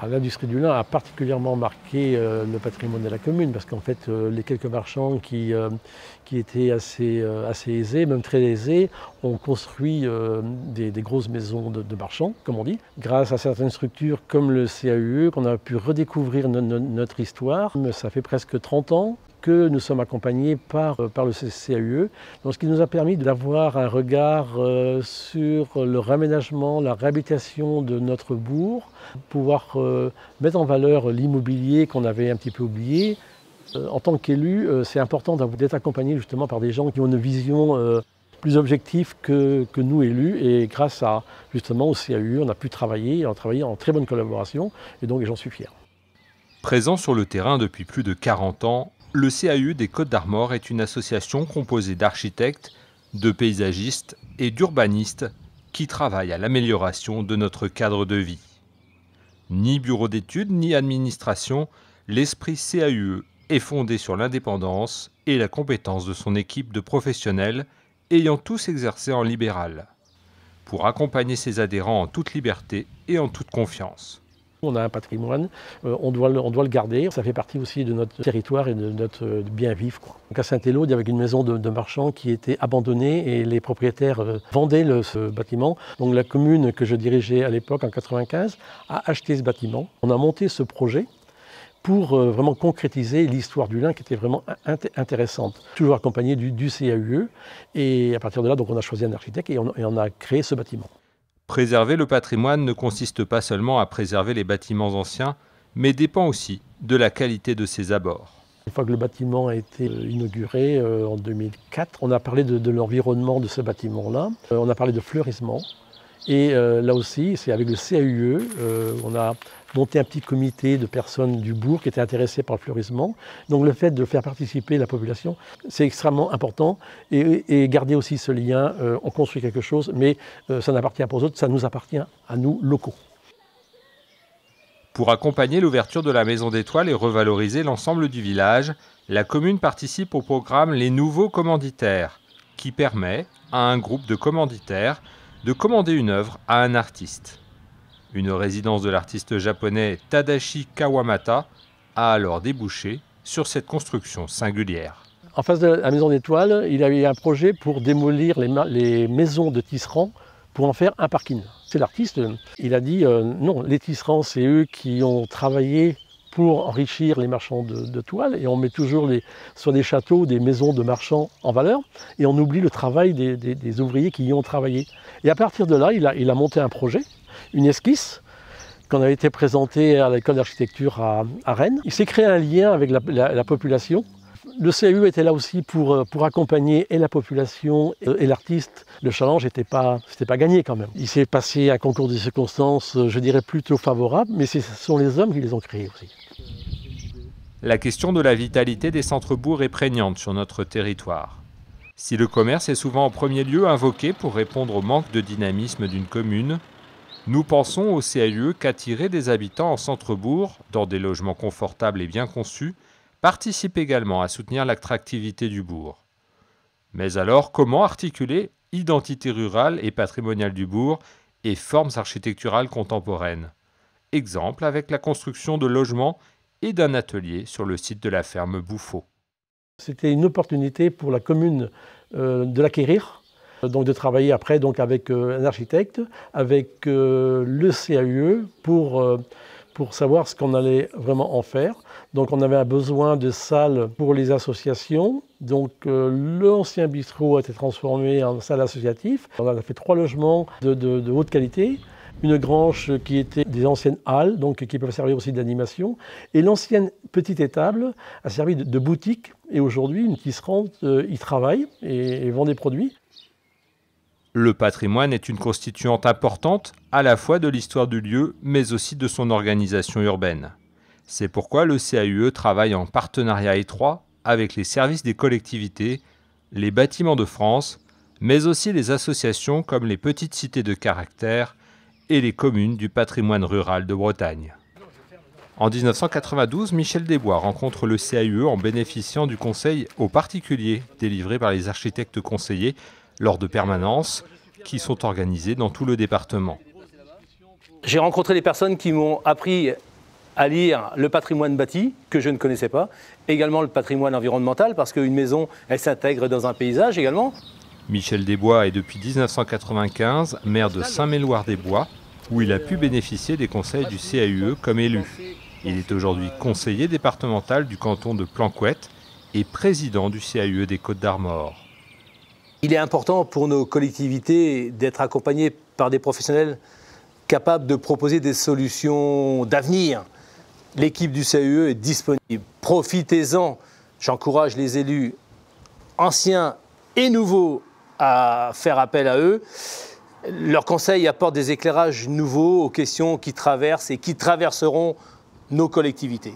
L'industrie du lin a particulièrement marqué le patrimoine de la commune parce qu'en fait les quelques marchands qui étaient assez aisés, même très aisés, ont construit des grosses maisons de marchands, comme on dit, grâce à certaines structures comme le CAUE, qu'on a pu redécouvrir notre histoire. Ça fait presque 30 ans que nous sommes accompagnés par le CAUE, donc ce qui nous a permis d'avoir un regard sur le réaménagement, la réhabilitation de notre bourg, pouvoir mettre en valeur l'immobilier qu'on avait un petit peu oublié. En tant qu'élu, c'est important d'être accompagné justement par des gens qui ont une vision plus objective que nous élus, et grâce à justement au CAUE, on a pu travailler en très bonne collaboration, et donc j'en suis fier. Présent sur le terrain depuis plus de 40 ans, le CAUE des Côtes-d'Armor est une association composée d'architectes, de paysagistes et d'urbanistes qui travaillent à l'amélioration de notre cadre de vie. Ni bureau d'études, ni administration, l'esprit CAUE est fondé sur l'indépendance et la compétence de son équipe de professionnels ayant tous exercé en libéral, pour accompagner ses adhérents en toute liberté et en toute confiance. On a un patrimoine, on doit le garder, ça fait partie aussi de notre territoire et de notre bien vivre, quoi. Donc à Saint-Élod, il y avait une maison de marchands qui était abandonnée et les propriétaires vendaient ce bâtiment. Donc la commune que je dirigeais à l'époque, en 1995, a acheté ce bâtiment. On a monté ce projet pour vraiment concrétiser l'histoire du lin qui était vraiment intéressante. Toujours accompagné du CAUE, et à partir de là, donc, on a choisi un architecte et on a créé ce bâtiment. Préserver le patrimoine ne consiste pas seulement à préserver les bâtiments anciens, mais dépend aussi de la qualité de ses abords. Une fois que le bâtiment a été inauguré en 2004, on a parlé de l'environnement de ce bâtiment-là, on a parlé de fleurissement. Et là aussi, c'est avec le CAUE, on a monté un petit comité de personnes du bourg qui étaient intéressées par le fleurissement. Donc le fait de faire participer la population, c'est extrêmement important. Et garder aussi ce lien, on construit quelque chose, mais ça n'appartient pas aux autres, ça nous appartient à nous, locaux. Pour accompagner l'ouverture de la Maison d'Étoile et revaloriser l'ensemble du village, la commune participe au programme Les Nouveaux Commanditaires, qui permet à un groupe de commanditaires de commander une œuvre à un artiste. Une résidence de l'artiste japonais Tadashi Kawamata a alors débouché sur cette construction singulière. En face de la Maison d'Étoile, il y avait un projet pour démolir les maisons de tisserands pour en faire un parking. C'est l'artiste, il a dit non, les tisserands, c'est eux qui ont travaillé pour enrichir les marchands de toile, et on met toujours sur des châteaux des maisons de marchands en valeur, et on oublie le travail des ouvriers qui y ont travaillé. Et à partir de là, il a monté un projet, une esquisse, qu'on avait été présenté à l'école d'architecture à Rennes. Il s'est créé un lien avec la population. Le CAUE était là aussi pour accompagner et la population et l'artiste. Le challenge c'était pas gagné quand même. Il s'est passé un concours de circonstances, je dirais plutôt favorable, mais ce sont les hommes qui les ont créés aussi. La question de la vitalité des centres-bourgs est prégnante sur notre territoire. Si le commerce est souvent en premier lieu invoqué pour répondre au manque de dynamisme d'une commune, nous pensons au CAUE qu'attirer des habitants en centre-bourg, dans des logements confortables et bien conçus, participe également à soutenir l'attractivité du bourg. Mais alors, comment articuler identité rurale et patrimoniale du bourg et formes architecturales contemporaines? Exemple avec la construction de logements et d'un atelier sur le site de la ferme Bouffot. C'était une opportunité pour la commune de l'acquérir, donc de travailler après donc avec un architecte, avec le CAUE pour savoir ce qu'on allait vraiment en faire. Donc on avait un besoin de salles pour les associations. Donc l'ancien bistrot a été transformé en salle associative. On a fait 3 logements de haute qualité. Une grange qui était des anciennes halles, donc qui peuvent servir aussi d'animation. Et l'ancienne petite étable a servi de boutique. Et aujourd'hui, une tisserande y travaille et vend des produits. Le patrimoine est une constituante importante à la fois de l'histoire du lieu, mais aussi de son organisation urbaine. C'est pourquoi le CAUE travaille en partenariat étroit avec les services des collectivités, les bâtiments de France, mais aussi les associations comme les petites cités de caractère et les communes du patrimoine rural de Bretagne. En 1992, Michel Desbois rencontre le CAUE en bénéficiant du conseil aux particuliers délivré par les architectes conseillers lors de permanences qui sont organisées dans tout le département. J'ai rencontré des personnes qui m'ont appris à lire le patrimoine bâti, que je ne connaissais pas, également le patrimoine environnemental, parce qu'une maison, elle s'intègre dans un paysage également. Michel Desbois est depuis 1995 maire de Saint-Méloire-des-Bois, où il a pu bénéficier des conseils du CAUE comme élu. Il est aujourd'hui conseiller départemental du canton de Planquette et président du CAUE des Côtes-d'Armor. Il est important pour nos collectivités d'être accompagnés par des professionnels capables de proposer des solutions d'avenir. L'équipe du CAUE est disponible. Profitez-en. J'encourage les élus anciens et nouveaux à faire appel à eux. Leurs conseils apportent des éclairages nouveaux aux questions qui traversent et qui traverseront nos collectivités.